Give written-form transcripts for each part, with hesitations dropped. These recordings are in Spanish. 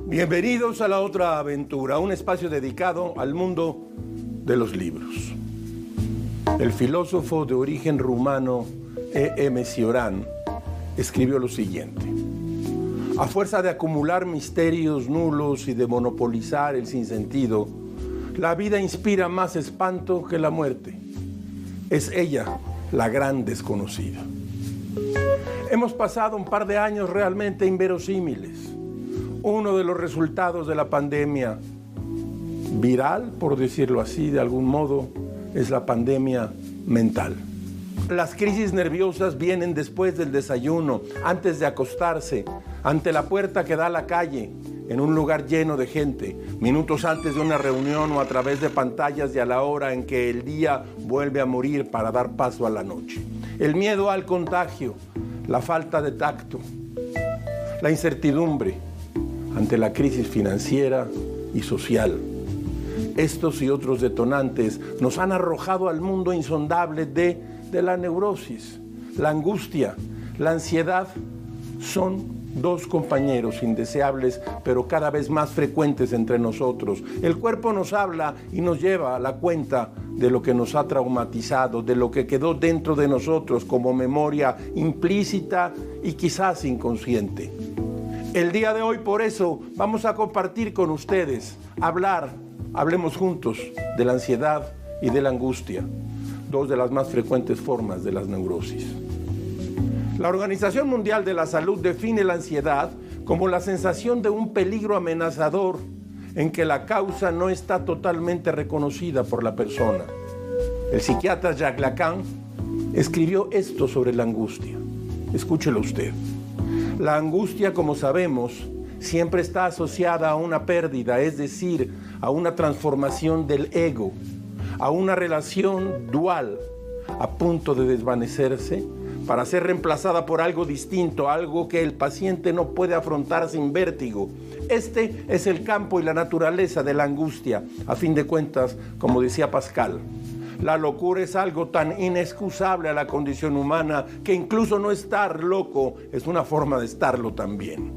Bienvenidos a La Otra Aventura, un espacio dedicado al mundo de los libros. El filósofo de origen rumano E.M. Cioran escribió lo siguiente: a fuerza de acumular misterios nulos y de monopolizar el sinsentido, la vida inspira más espanto que la muerte. Es ella la gran desconocida. Hemos pasado un par de años realmente inverosímiles. Uno de los resultados de la pandemia viral, por decirlo así, de algún modo, es la pandemia mental. Las crisis nerviosas vienen después del desayuno, antes de acostarse, ante la puerta que da a la calle, en un lugar lleno de gente, minutos antes de una reunión o a través de pantallas y a la hora en que el día vuelve a morir para dar paso a la noche. El miedo al contagio, la falta de tacto, la incertidumbre ante la crisis financiera y social. Estos y otros detonantes nos han arrojado al mundo insondable de la neurosis. La angustia, la ansiedad son dos compañeros indeseables, pero cada vez más frecuentes entre nosotros. El cuerpo nos habla y nos lleva a la cuenta de lo que nos ha traumatizado, de lo que quedó dentro de nosotros como memoria implícita y quizás inconsciente. El día de hoy, por eso, vamos a compartir con ustedes, hablemos juntos de la ansiedad y de la angustia, dos de las más frecuentes formas de las neurosis. La Organización Mundial de la Salud define la ansiedad como la sensación de un peligro amenazador en que la causa no está totalmente reconocida por la persona. El psiquiatra Jacques Lacan escribió esto sobre la angustia. Escúchelo usted. La angustia, como sabemos, siempre está asociada a una pérdida, es decir, a una transformación del ego, a una relación dual a punto de desvanecerse para ser reemplazada por algo distinto, algo que el paciente no puede afrontar sin vértigo. Este es el campo y la naturaleza de la angustia. A fin de cuentas, como decía Pascal, la locura es algo tan inexcusable a la condición humana que incluso no estar loco es una forma de estarlo también.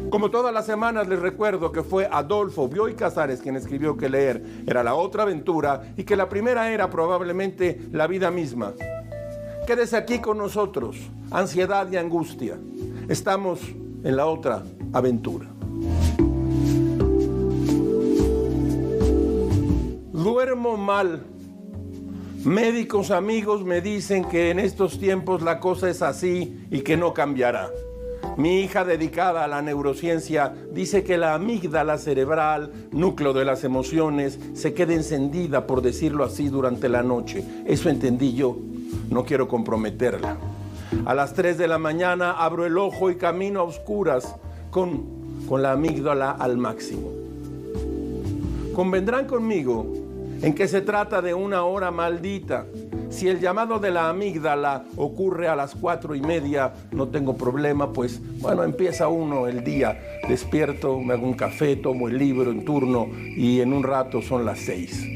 Como todas las semanas les recuerdo que fue Adolfo Bioy Casares quien escribió que leer era la otra aventura y que la primera era probablemente la vida misma. Quédese aquí con nosotros, ansiedad y angustia. Estamos en la otra aventura. Duermo mal. Médicos amigos me dicen que en estos tiempos la cosa es así y que no cambiará. Mi hija dedicada a la neurociencia dice que la amígdala cerebral, núcleo de las emociones, se queda encendida, por decirlo así, durante la noche. Eso entendí yo. No quiero comprometerla. A las 3 de la mañana abro el ojo y camino a oscuras con la amígdala al máximo. Convendrán conmigo en que se trata de una hora maldita. Si el llamado de la amígdala ocurre a las 4:30, no tengo problema, pues bueno, empieza uno el día. Despierto, me hago un café, tomo el libro en turno y en un rato son las 6.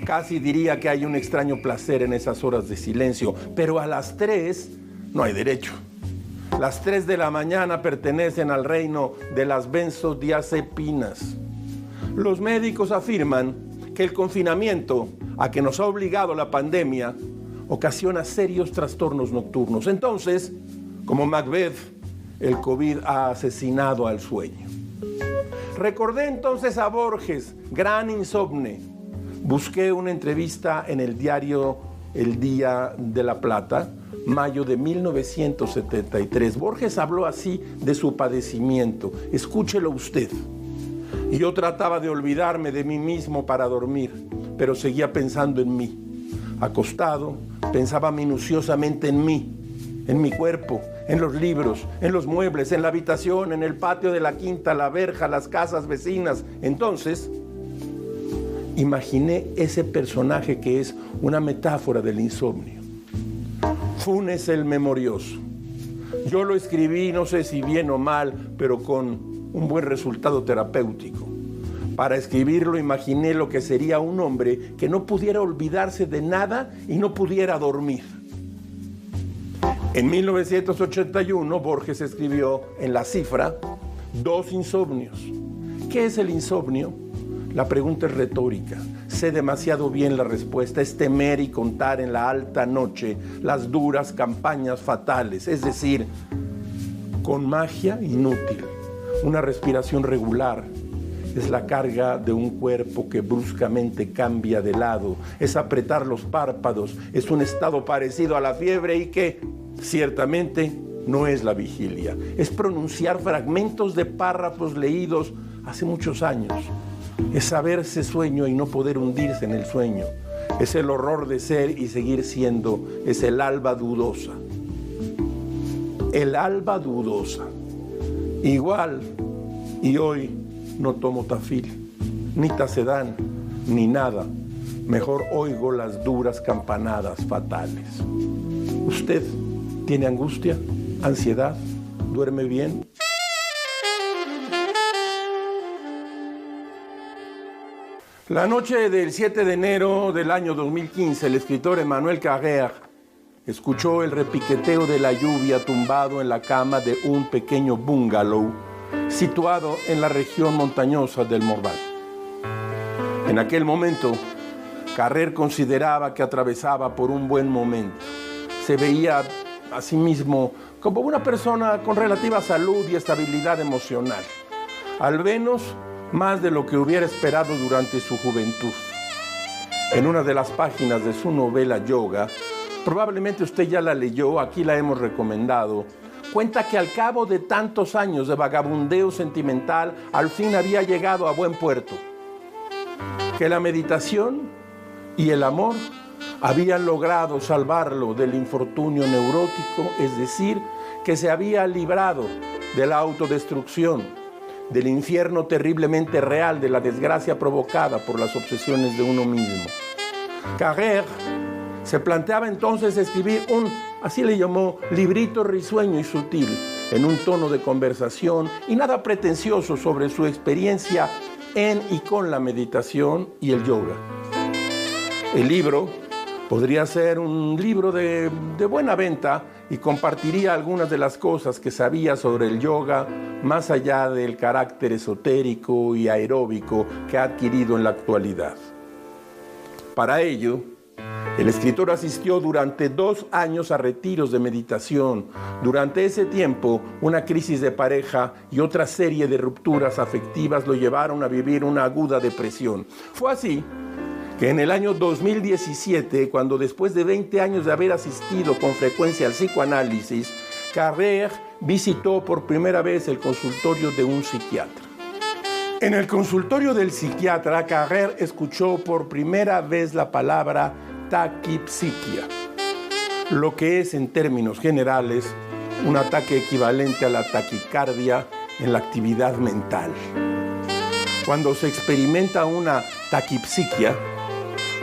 Casi diría que hay un extraño placer en esas horas de silencio, pero a las 3 no hay derecho. Las 3 de la mañana pertenecen al reino de las benzodiazepinas. Los médicos afirman que el confinamiento a que nos ha obligado la pandemia ocasiona serios trastornos nocturnos. Entonces, como Macbeth, el COVID ha asesinado al sueño. Recordé entonces a Borges, gran insomne. Busqué una entrevista en el diario El Día de la Plata, mayo de 1973. Borges habló así de su padecimiento. Escúchelo usted. Yo trataba de olvidarme de mí mismo para dormir, pero seguía pensando en mí. Acostado, pensaba minuciosamente en mí, en mi cuerpo, en los libros, en los muebles, en la habitación, en el patio de la quinta, la verja, las casas vecinas. Entonces, imaginé ese personaje que es una metáfora del insomnio. Funes el Memorioso. Yo lo escribí, no sé si bien o mal, pero con un buen resultado terapéutico. Para escribirlo imaginé lo que sería un hombre que no pudiera olvidarse de nada y no pudiera dormir. En 1981 Borges escribió en La Cifra 2 insomnios. ¿Qué es el insomnio? La pregunta es retórica. Sé demasiado bien la respuesta. Es temer y contar en la alta noche las duras campañas fatales, es decir, con magia inútil. Una respiración regular es la carga de un cuerpo que bruscamente cambia de lado. Es apretar los párpados. Es un estado parecido a la fiebre y que, ciertamente, no es la vigilia. Es pronunciar fragmentos de párrafos leídos hace muchos años. Es saberse sueño y no poder hundirse en el sueño. Es el horror de ser y seguir siendo. Es el alba dudosa. El alba dudosa. Igual, y hoy no tomo tafil, ni tacedán, ni nada. Mejor oigo las duras campanadas fatales. ¿Usted tiene angustia, ansiedad? ¿Duerme bien? La noche del 7 de enero del año 2015, el escritor Emmanuel Carrère escuchó el repiqueteo de la lluvia tumbado en la cama de un pequeño bungalow situado en la región montañosa del Morvan. En aquel momento, Carrère consideraba que atravesaba por un buen momento. Se veía a sí mismo como una persona con relativa salud y estabilidad emocional, al menos más de lo que hubiera esperado durante su juventud. En una de las páginas de su novela Yoga, probablemente usted ya la leyó, aquí la hemos recomendado, cuenta que al cabo de tantos años de vagabundeo sentimental, al fin había llegado a buen puerto. Que la meditación y el amor habían logrado salvarlo del infortunio neurótico, es decir, que se había librado de la autodestrucción, del infierno terriblemente real de la desgracia provocada por las obsesiones de uno mismo. Carrère se planteaba entonces escribir así le llamó, librito risueño y sutil, en un tono de conversación y nada pretencioso sobre su experiencia en y con la meditación y el yoga. El libro podría ser un libro de buena venta y compartiría algunas de las cosas que sabía sobre el yoga, más allá del carácter esotérico y aeróbico que ha adquirido en la actualidad. Para ello, el escritor asistió durante 2 años a retiros de meditación. Durante ese tiempo, una crisis de pareja y otra serie de rupturas afectivas lo llevaron a vivir una aguda depresión. Fue así que en el año 2017, cuando después de 20 años de haber asistido con frecuencia al psicoanálisis, Carrère visitó por primera vez el consultorio de un psiquiatra. En el consultorio del psiquiatra, Carrère escuchó por primera vez la palabra taquipsiquia, lo que es en términos generales un ataque equivalente a la taquicardia en la actividad mental. Cuando se experimenta una taquipsiquia,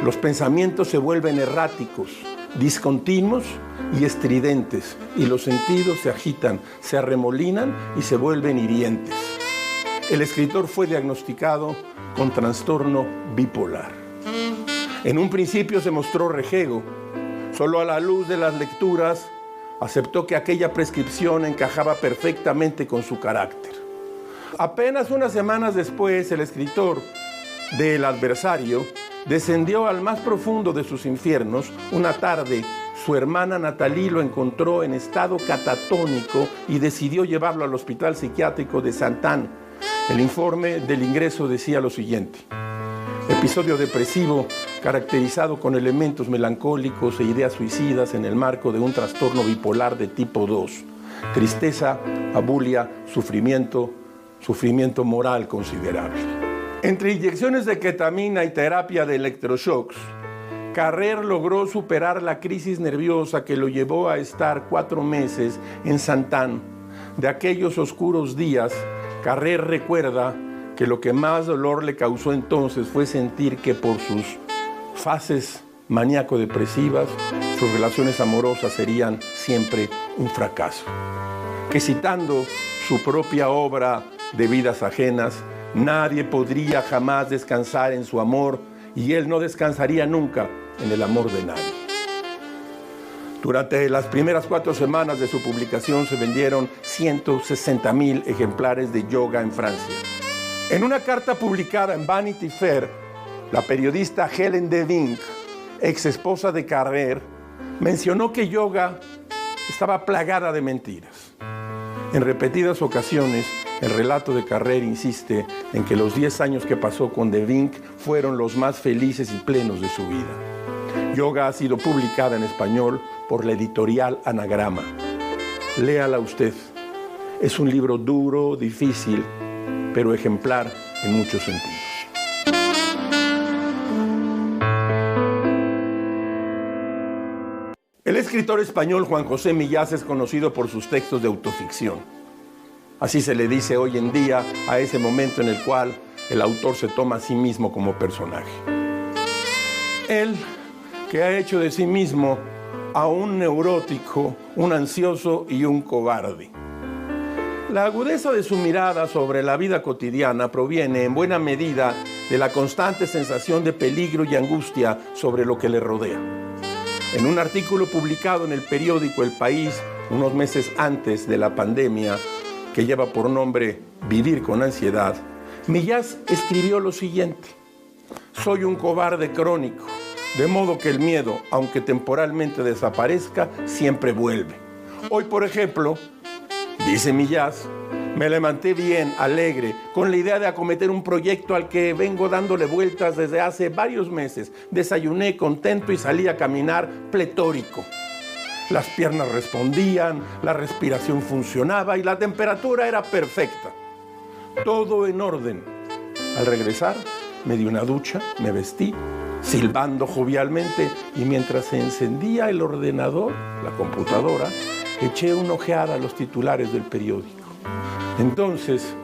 los pensamientos se vuelven erráticos, discontinuos y estridentes, y los sentidos se agitan, se arremolinan y se vuelven hirientes. El escritor fue diagnosticado con trastorno bipolar. En un principio se mostró rejego. Solo a la luz de las lecturas aceptó que aquella prescripción encajaba perfectamente con su carácter. Apenas unas semanas después, el escritor de El adversario descendió al más profundo de sus infiernos. Una tarde, su hermana Nathalie lo encontró en estado catatónico y decidió llevarlo al hospital psiquiátrico de Sainte-Anne. El informe del ingreso decía lo siguiente: episodio depresivo caracterizado con elementos melancólicos e ideas suicidas en el marco de un trastorno bipolar de tipo 2. Tristeza, abulia, sufrimiento moral considerable. Entre inyecciones de ketamina y terapia de electroshocks, Carrère logró superar la crisis nerviosa que lo llevó a estar 4 meses en Sainte-Anne. De aquellos oscuros días, Carrère recuerda que lo que más dolor le causó entonces fue sentir que por sus fases maníaco-depresivas, sus relaciones amorosas serían siempre un fracaso. Que citando su propia obra de Vidas ajenas, nadie podría jamás descansar en su amor y él no descansaría nunca en el amor de nadie. Durante las primeras 4 semanas de su publicación se vendieron 160,000 ejemplares de Yoga en Francia. En una carta publicada en Vanity Fair, la periodista Hélène de Vinck, ex esposa de Carrère, mencionó que Yoga estaba plagada de mentiras. En repetidas ocasiones, el relato de Carrère insiste en que los 10 años que pasó con de Vinck fueron los más felices y plenos de su vida. Yoga ha sido publicada en español por la editorial Anagrama. Léala usted. Es un libro duro, difícil, pero ejemplar en muchos sentidos. El escritor español Juan José Millás es conocido por sus textos de autoficción. Así se le dice hoy en día a ese momento en el cual el autor se toma a sí mismo como personaje. Él, que ha hecho de sí mismo a un neurótico, un ansioso y un cobarde. La agudeza de su mirada sobre la vida cotidiana proviene en buena medida de la constante sensación de peligro y angustia sobre lo que le rodea. En un artículo publicado en el periódico El País, unos meses antes de la pandemia, que lleva por nombre Vivir con ansiedad, Millás escribió lo siguiente: soy un cobarde crónico, de modo que el miedo, aunque temporalmente desaparezca, siempre vuelve. Hoy, por ejemplo, dice Millás, me levanté bien, alegre, con la idea de acometer un proyecto al que vengo dándole vueltas desde hace varios meses. Desayuné contento y salí a caminar pletórico. Las piernas respondían, la respiración funcionaba y la temperatura era perfecta. Todo en orden. Al regresar, me di una ducha, me vestí, silbando jovialmente, y mientras se encendía el ordenador, la computadora, eché una ojeada a los titulares del periódico. Entonces,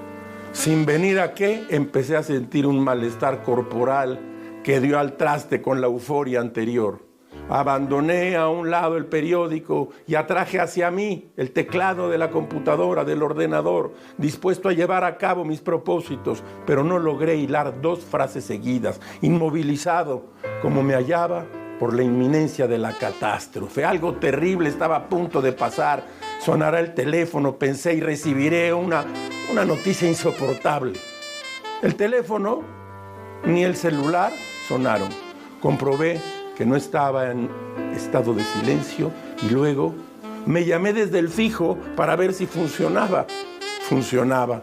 sin venir a qué, empecé a sentir un malestar corporal que dio al traste con la euforia anterior. Abandoné a un lado el periódico y atraje hacia mí el teclado de la computadora, del ordenador, dispuesto a llevar a cabo mis propósitos, pero no logré hilar 2 frases seguidas, inmovilizado como me hallaba por la inminencia de la catástrofe. Algo terrible estaba a punto de pasar. Sonará el teléfono, pensé, y recibiré una noticia insoportable. El teléfono ni el celular sonaron. Comprobé que no estaba en estado de silencio y luego me llamé desde el fijo para ver si funcionaba. Funcionaba.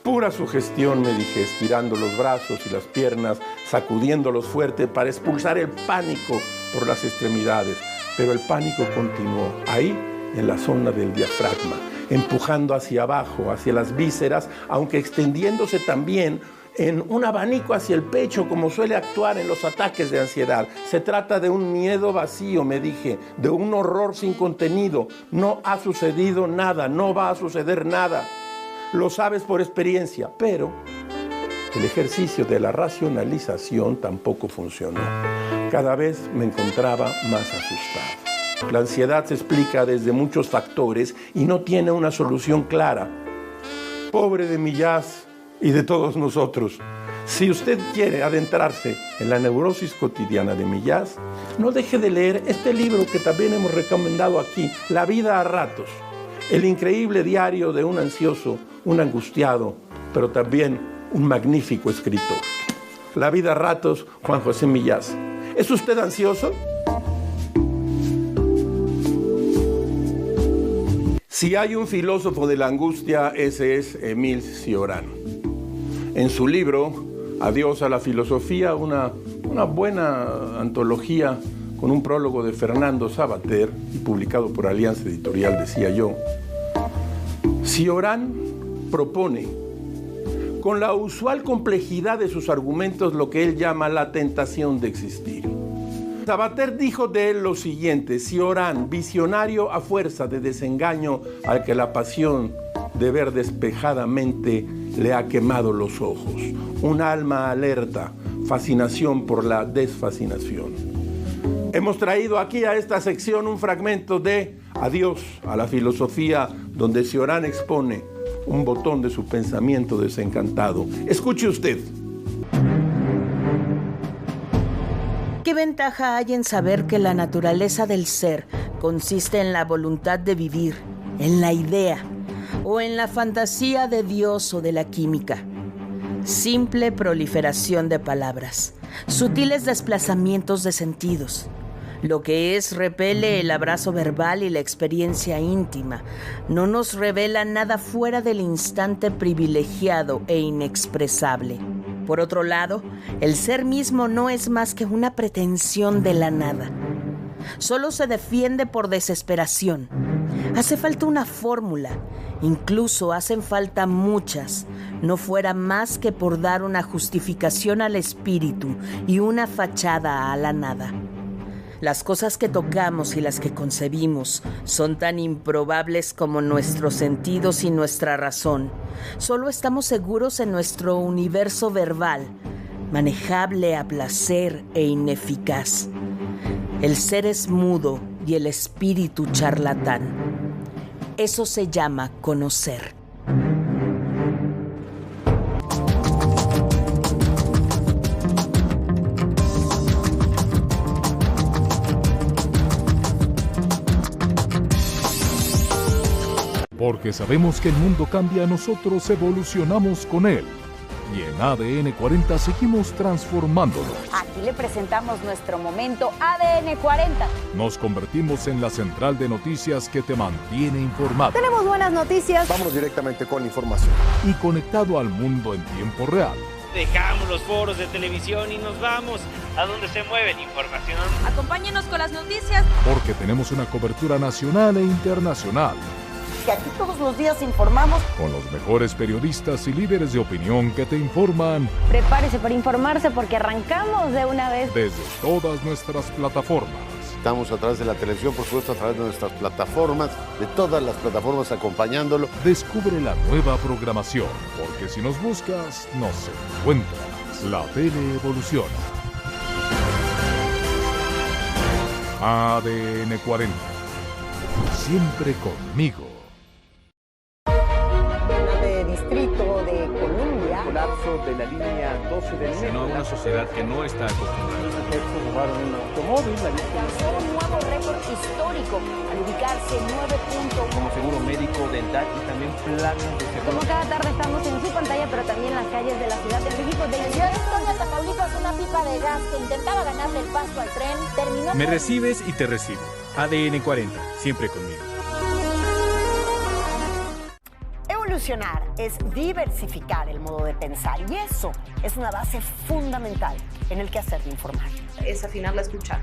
Pura sugestión, me dije, estirando los brazos y las piernas, sacudiéndolos fuerte para expulsar el pánico por las extremidades. Pero el pánico continuó, ahí, en la zona del diafragma, empujando hacia abajo, hacia las vísceras, aunque extendiéndose también en un abanico hacia el pecho, como suele actuar en los ataques de ansiedad. Se trata de un miedo vacío, me dije, de un horror sin contenido. No ha sucedido nada, no va a suceder nada. Lo sabes por experiencia, pero el ejercicio de la racionalización tampoco funcionó. Cada vez me encontraba más asustado. La ansiedad se explica desde muchos factores y no tiene una solución clara. Pobre de Millás y de todos nosotros. Si usted quiere adentrarse en la neurosis cotidiana de Millás, no deje de leer este libro que también hemos recomendado aquí, La vida a ratos. El increíble diario de un ansioso, un angustiado, pero también un magnífico escritor. La vida a ratos, Juan José Millás. ¿Es usted ansioso? Si hay un filósofo de la angustia, ese es Émile Cioran. En su libro, Adiós a la filosofía, una buena antología con un prólogo de Fernando Savater y publicado por Alianza Editorial, decía yo, Cioran propone, con la usual complejidad de sus argumentos, lo que él llama la tentación de existir. Savater dijo de él lo siguiente: Cioran, visionario a fuerza de desengaño al que la pasión de ver despejadamente le ha quemado los ojos, un alma alerta, fascinación por la desfascinación. Hemos traído aquí a esta sección un fragmento de Adiós a la filosofía, donde Cioran expone un botón de su pensamiento desencantado. Escuche usted. ¿Qué ventaja hay en saber que la naturaleza del ser consiste en la voluntad de vivir, en la idea o en la fantasía de Dios o de la química. Simple proliferación de palabras, sutiles desplazamientos de sentidos. Lo que es repele el abrazo verbal y la experiencia íntima. No nos revela nada fuera del instante privilegiado e inexpresable. Por otro lado, el ser mismo no es más que una pretensión de la nada. Solo se defiende por desesperación. Hace falta una fórmula, incluso hacen falta muchas, no fuera más que por dar una justificación al espíritu y una fachada a la nada. Las cosas que tocamos y las que concebimos son tan improbables como nuestros sentidos y nuestra razón. Solo estamos seguros en nuestro universo verbal, manejable a placer e ineficaz. El ser es mudo y el espíritu charlatán. Eso se llama conocer. Porque sabemos que el mundo cambia, nosotros evolucionamos con él. Y en ADN 40 seguimos transformándolo. Aquí le presentamos nuestro momento ADN 40. Nos convertimos en la central de noticias que te mantiene informado. Tenemos buenas noticias. Vamos directamente con información. Y conectado al mundo en tiempo real. Dejamos los foros de televisión y nos vamos a donde se mueve la información. Acompáñenos con las noticias. Porque tenemos una cobertura nacional e internacional. Que aquí todos los días informamos. Con los mejores periodistas y líderes de opinión que te informan. Prepárese para informarse porque arrancamos de una vez. Desde todas nuestras plataformas. Estamos a través de la televisión, por supuesto, a través de nuestras plataformas, de todas las plataformas acompañándolo. Descubre la nueva programación, porque si nos buscas, nos encuentras. La tele evoluciona. ADN 40. Siempre conmigo. Distrito de Columbia. Colapso de la línea 12 del metro. Sino una sociedad que no está acostumbrada. Los efectos robaron un automóvil. Alcanzó un nuevo récord histórico al ubicarse 9.1. Como seguro médico, dental y también planes de seguro. Como cada tarde estamos en su pantalla, pero también en las calles de la Ciudad de México. De la ciudad de Antonia, Tamaulipas, una pipa de gas que intentaba ganarle el paso al tren terminó. Me recibes y te recibo. ADN 40, siempre conmigo. Evolucionar es diversificar el modo de pensar y eso es una base fundamental en el quehacer de informar. Es afinar la escucha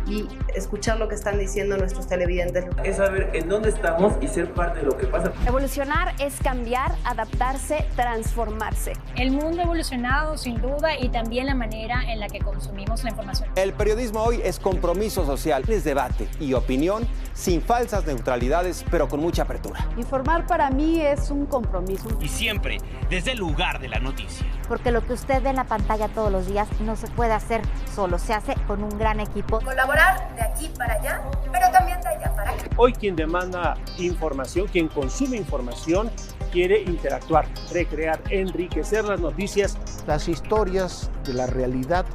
y escuchar lo que están diciendo nuestros televidentes. Es saber en dónde estamos y ser parte de lo que pasa. Evolucionar es cambiar, adaptarse, transformarse. El mundo ha evolucionado sin duda y también la manera en la que consumimos la información. El periodismo hoy es compromiso social, es debate y opinión sin falsas neutralidades, pero con mucha apertura. Informar para mí es un compromiso. Y siempre desde el lugar de la noticia. Porque lo que usted ve en la pantalla todos los días no se puede hacer solo, se hace con un gran equipo. Colaborar de aquí para allá, pero también de allá para acá. Hoy quien demanda información, quien consume información, quiere interactuar, recrear, enriquecer las noticias. Las historias de la realidad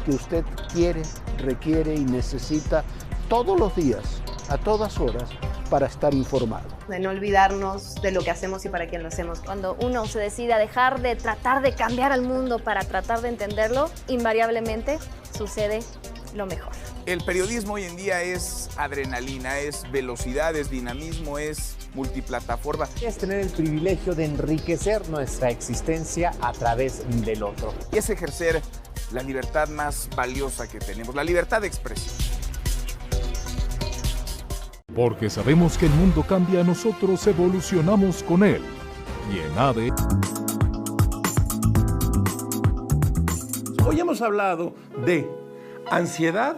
que usted quiere, requiere y necesita todos los días, a todas horas, para estar informado. De no olvidarnos de lo que hacemos y para quién lo hacemos. Cuando uno se decide a dejar de tratar de cambiar al mundo para tratar de entenderlo, invariablemente sucede lo mejor. El periodismo hoy en día es adrenalina, es velocidad, es dinamismo, es multiplataforma. Es tener el privilegio de enriquecer nuestra existencia a través del otro. Y es ejercer la libertad más valiosa que tenemos, la libertad de expresión. Porque sabemos que el mundo cambia, nosotros evolucionamos con él. Y en ADN. Hoy hemos hablado de ansiedad,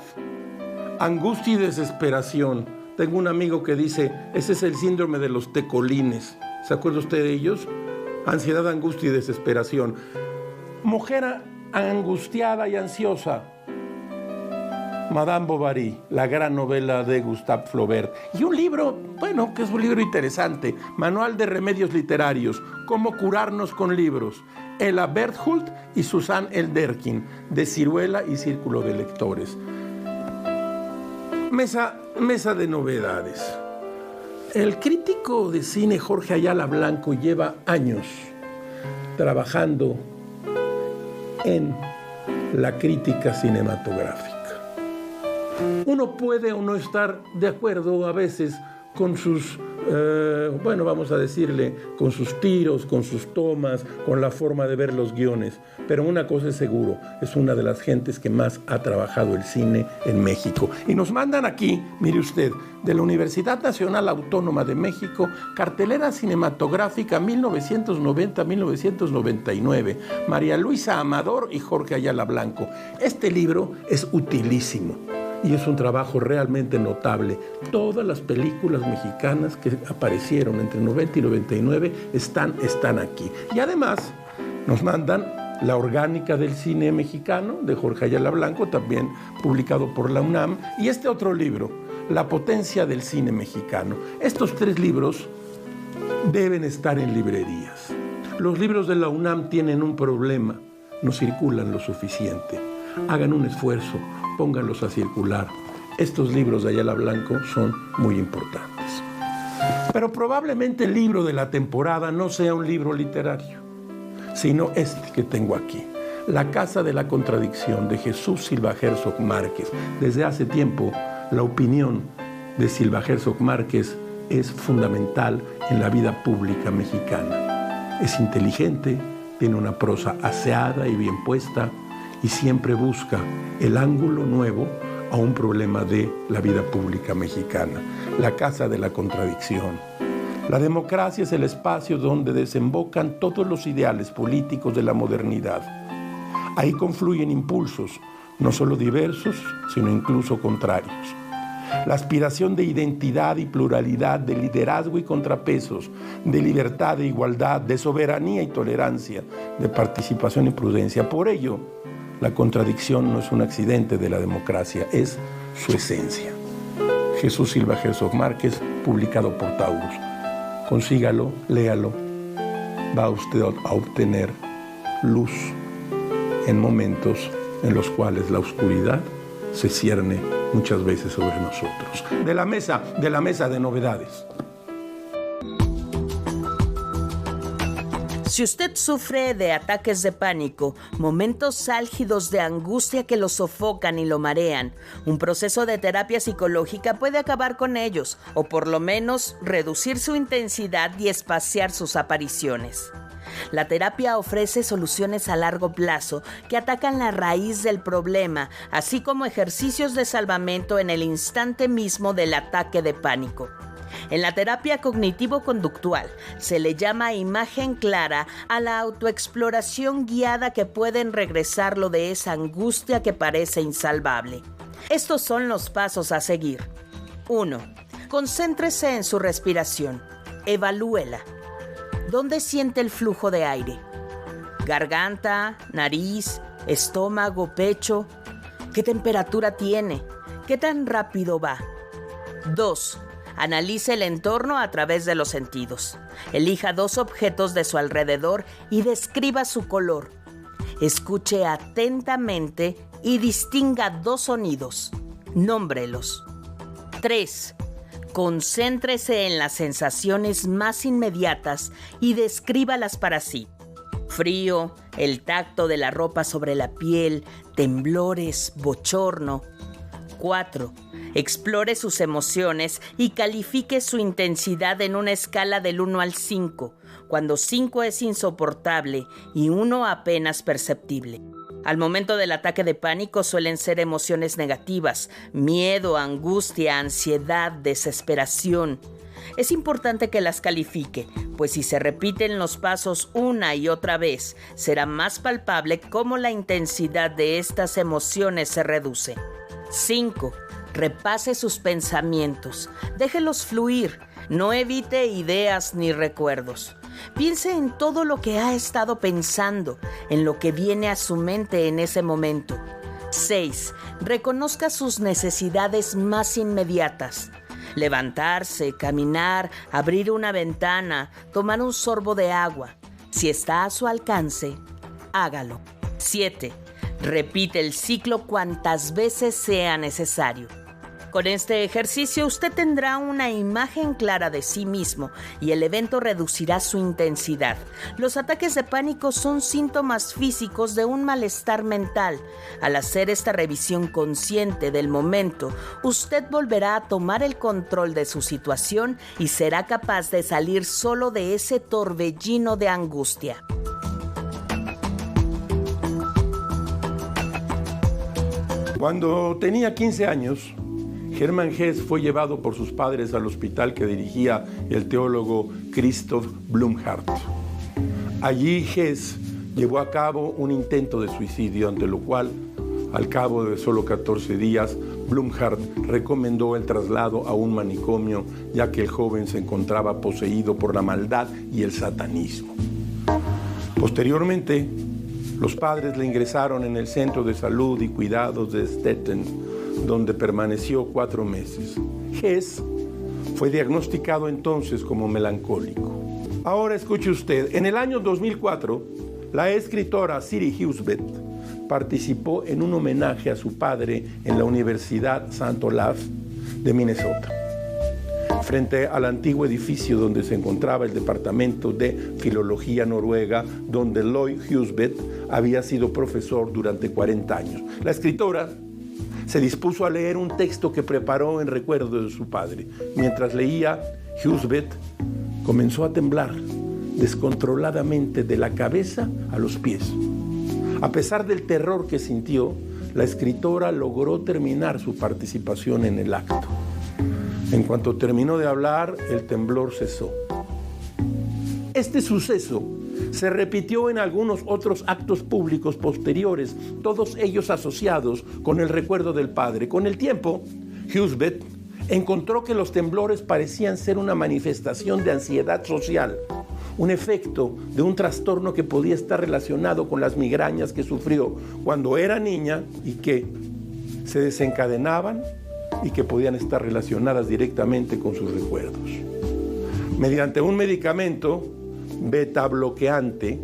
angustia y desesperación. Tengo un amigo que dice, ese es el síndrome de los tecolines. ¿Se acuerda usted de ellos? Ansiedad, angustia y desesperación. Mujer angustiada y ansiosa. Madame Bovary, la gran novela de Gustave Flaubert. Y un libro, bueno, que es un libro interesante, Manual de Remedios Literarios, Cómo curarnos con libros. Ella Berthold y Susan Elderkin, de Ciruela y Círculo de Lectores. Mesa de novedades. El crítico de cine Jorge Ayala Blanco lleva años trabajando en la crítica cinematográfica. Uno puede o no estar de acuerdo a veces con sus, vamos a decirle, con sus tiros, con sus tomas, con la forma de ver los guiones. Pero una cosa es seguro, es una de las gentes que más ha trabajado el cine en México. Y nos mandan aquí, mire usted, de la Universidad Nacional Autónoma de México, cartelera cinematográfica 1990-1999, María Luisa Amador y Jorge Ayala Blanco. Este libro es utilísimo. Y es un trabajo realmente notable. Todas las películas mexicanas que aparecieron entre 90 y 99 están aquí. Y además nos mandan La Orgánica del Cine Mexicano, de Jorge Ayala Blanco, también publicado por la UNAM. Y este otro libro, La Potencia del Cine Mexicano. Estos 3 libros deben estar en librerías. Los libros de la UNAM tienen un problema, no circulan lo suficiente. Hagan un esfuerzo, pónganlos a circular. Estos libros de Ayala Blanco son muy importantes. Pero probablemente el libro de la temporada no sea un libro literario, sino este que tengo aquí, La Casa de la Contradicción, de Jesús Silva Herzog Márquez. Desde hace tiempo, la opinión de Silva Herzog Márquez es fundamental en la vida pública mexicana. Es inteligente, tiene una prosa aseada y bien puesta, y siempre busca el ángulo nuevo a un problema de la vida pública mexicana. La Casa de la Contradicción. La democracia es el espacio donde desembocan todos los ideales políticos de la modernidad. Ahí confluyen impulsos, no solo diversos, sino incluso contrarios. La aspiración de identidad y pluralidad, de liderazgo y contrapesos, de libertad e igualdad, de soberanía y tolerancia, de participación y prudencia. Por ello, la contradicción no es un accidente de la democracia, es su esencia. Jesús Silva Herzog Márquez, publicado por Taurus. Consígalo, léalo. Va usted a obtener luz en momentos en los cuales la oscuridad se cierne muchas veces sobre nosotros. De la mesa de novedades. Si usted sufre de ataques de pánico, momentos álgidos de angustia que lo sofocan y lo marean, un proceso de terapia psicológica puede acabar con ellos, o por lo menos reducir su intensidad y espaciar sus apariciones. La terapia ofrece soluciones a largo plazo que atacan la raíz del problema, así como ejercicios de salvamento en el instante mismo del ataque de pánico. En la terapia cognitivo-conductual se le llama imagen clara a la autoexploración guiada que pueden regresarlo de esa angustia que parece insalvable. Estos son los pasos a seguir. 1. Concéntrese en su respiración. Evalúela. ¿Dónde siente el flujo de aire? ¿Garganta, nariz, estómago, pecho? ¿Qué temperatura tiene? ¿Qué tan rápido va? 2. Analice el entorno a través de los sentidos. Elija 2 objetos de su alrededor y describa su color. Escuche atentamente y distinga 2 sonidos. Nómbrelos. 3. Concéntrese en las sensaciones más inmediatas y descríbalas para sí. Frío, el tacto de la ropa sobre la piel, temblores, bochorno. 4. Explore sus emociones y califique su intensidad en una escala del 1 al 5, cuando 5 es insoportable y 1 apenas perceptible. Al momento del ataque de pánico suelen ser emociones negativas, miedo, angustia, ansiedad, desesperación. Es importante que las califique, pues si se repiten los pasos una y otra vez, será más palpable cómo la intensidad de estas emociones se reduce. 5. Repase sus pensamientos. Déjelos fluir. No evite ideas ni recuerdos. Piense en todo lo que ha estado pensando, en lo que viene a su mente en ese momento. 6. Reconozca sus necesidades más inmediatas. Levantarse, caminar, abrir una ventana, tomar un sorbo de agua. Si está a su alcance, hágalo. 7. Repite el ciclo cuantas veces sea necesario. Con este ejercicio usted tendrá una imagen clara de sí mismo y el evento reducirá su intensidad. Los ataques de pánico son síntomas físicos de un malestar mental. Al hacer esta revisión consciente del momento, usted volverá a tomar el control de su situación y será capaz de salir solo de ese torbellino de angustia. Cuando tenía 15 años, Hermann Hesse fue llevado por sus padres al hospital que dirigía el teólogo Christoph Blumhardt. Allí Hesse llevó a cabo un intento de suicidio, ante lo cual, al cabo de solo 14 días, Blumhardt recomendó el traslado a un manicomio, ya que el joven se encontraba poseído por la maldad y el satanismo. Posteriormente, los padres le ingresaron en el Centro de Salud y Cuidados de Stettin, donde permaneció 4 meses. Hesse fue diagnosticado entonces como melancólico. Ahora escuche usted, en el año 2004, la escritora Siri Husebø participó en un homenaje a su padre en la Universidad St. Olaf de Minnesota, frente al antiguo edificio donde se encontraba el Departamento de Filología Noruega, donde Lloyd Husebø había sido profesor durante 40 años. La escritora se dispuso a leer un texto que preparó en recuerdo de su padre. Mientras leía, Husebø comenzó a temblar descontroladamente de la cabeza a los pies. A pesar del terror que sintió, la escritora logró terminar su participación en el acto. En cuanto terminó de hablar, el temblor cesó. Este suceso se repitió en algunos otros actos públicos posteriores, todos ellos asociados con el recuerdo del padre. Con el tiempo, Husebø encontró que los temblores parecían ser una manifestación de ansiedad social, un efecto de un trastorno que podía estar relacionado con las migrañas que sufrió cuando era niña y que se desencadenaban y que podían estar relacionadas directamente con sus recuerdos. Mediante un medicamento beta bloqueante,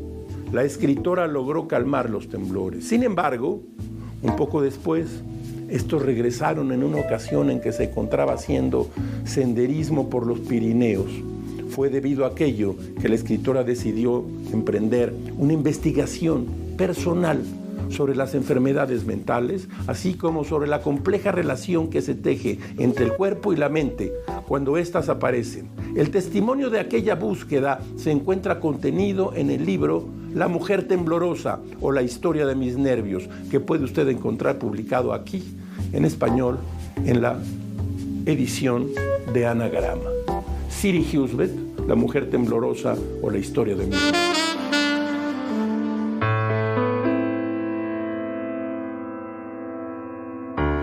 la escritora logró calmar los temblores. Sin embargo, un poco después, estos regresaron en una ocasión en que se encontraba haciendo senderismo por los Pirineos. Fue debido a aquello que la escritora decidió emprender una investigación personal sobre las enfermedades mentales, así como sobre la compleja relación que se teje entre el cuerpo y la mente cuando éstas aparecen. El testimonio de aquella búsqueda se encuentra contenido en el libro La mujer temblorosa o la historia de mis nervios, que puede usted encontrar publicado aquí en español en la edición de Anagrama. Siri Husebø, La mujer temblorosa o la historia de mis nervios.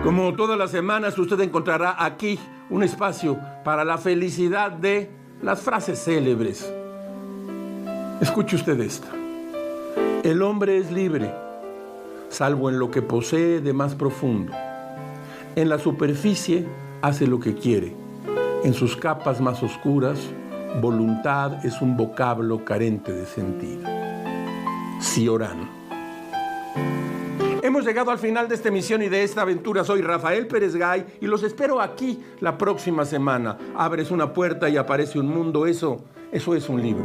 Como todas las semanas, usted encontrará aquí un espacio para la felicidad de las frases célebres. Escuche usted esta. El hombre es libre, salvo en lo que posee de más profundo. En la superficie hace lo que quiere. En sus capas más oscuras, voluntad es un vocablo carente de sentido. Cioran. Hemos llegado al final de esta emisión y de esta aventura. Soy Rafael Pérez Gay y los espero aquí la próxima semana. Abres una puerta y aparece un mundo. Eso es un libro.